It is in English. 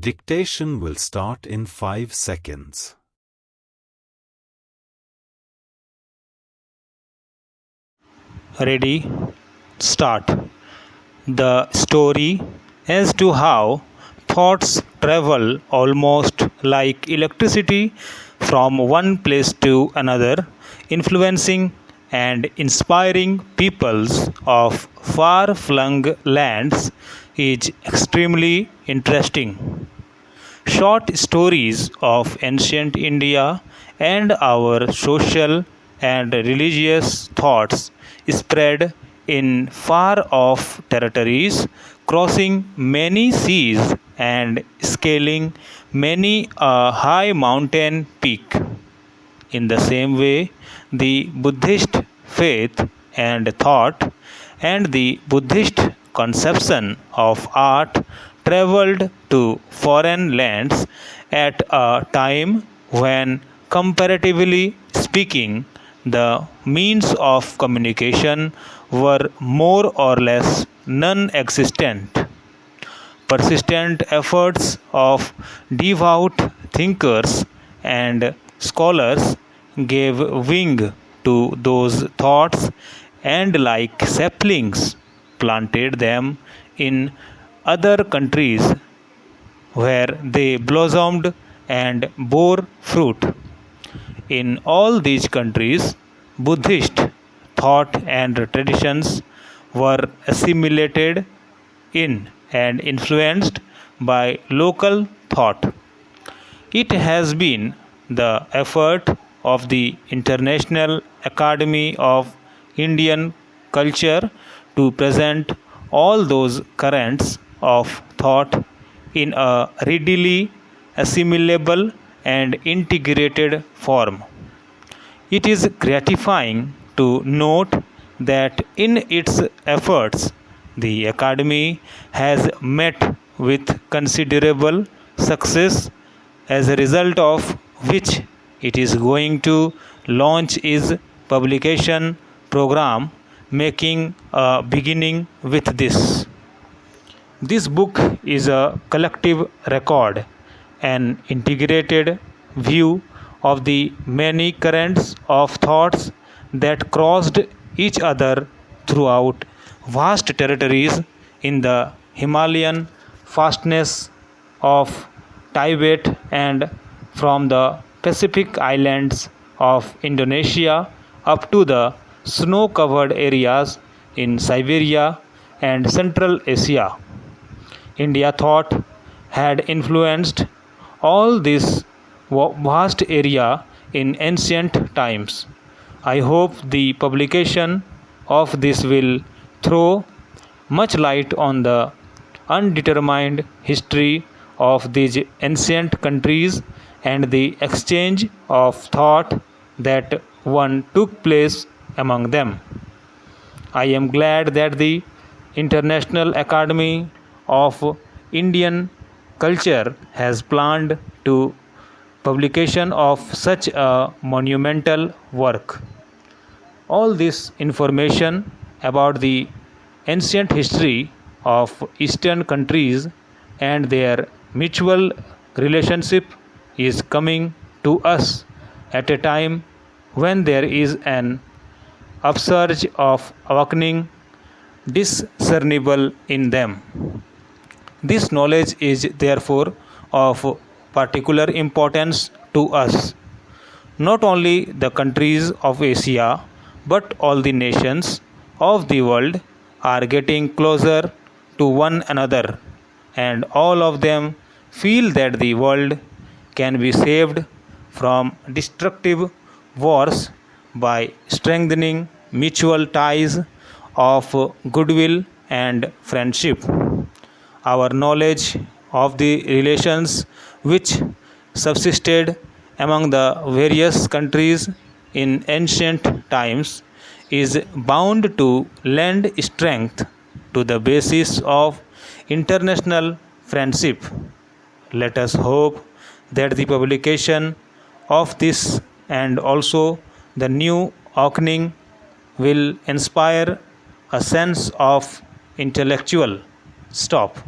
Dictation will start in 5 seconds. Ready? Start. The story as to how thoughts travel almost like electricity from one place to another, influencing and inspiring peoples of far flung lands, is extremely interesting. Short stories of ancient India and our social and religious thoughts spread in far off territories, crossing many seas and scaling many a high mountain peak. In the same way, the Buddhist faith and thought and the Buddhist conception of art traveled to foreign lands at a time when, comparatively speaking, the means of communication were more or less non existent. Persistent efforts of devout thinkers and scholars gave wing to those thoughts and, like saplings, planted them in other countries where they blossomed and bore fruit. In all these countries, Buddhist thought and traditions were assimilated in and influenced by local thought. It has been the effort of the International Academy of Indian Culture to present all those currents of thought in a readily assimilable and integrated form. It is gratifying to note that in its efforts, the Academy has met with considerable success, as a result of which it is going to launch its publication program, making a beginning with this. This book is a collective record, an integrated view of the many currents of thoughts that crossed each other throughout vast territories in the Himalayan fastness of Tibet and from the Pacific islands of Indonesia up to the snow covered areas in Siberia and Central Asia. India thought had influenced all this vast area in ancient times. I hope the publication of this will throw much light on the undetermined history of these ancient countries and the exchange of thought that one took place among them. I am glad that the International Academy of Indian Culture has planned to publication of such a monumental work. All this information about the ancient history of Eastern countries and their mutual relationship is coming to us at a time when there is an upsurge of awakening discernible in them. This knowledge is therefore of particular importance to us. Not only the countries of Asia, but all the nations of the world are getting closer to one another, and all of them feel that the world can be saved from destructive wars by strengthening mutual ties of goodwill and friendship. Our knowledge of the relations which subsisted among the various countries in ancient times is bound to lend strength to the basis of international friendship. Let us hope that the publication of this and also the new awakening will inspire a sense of intellectual stop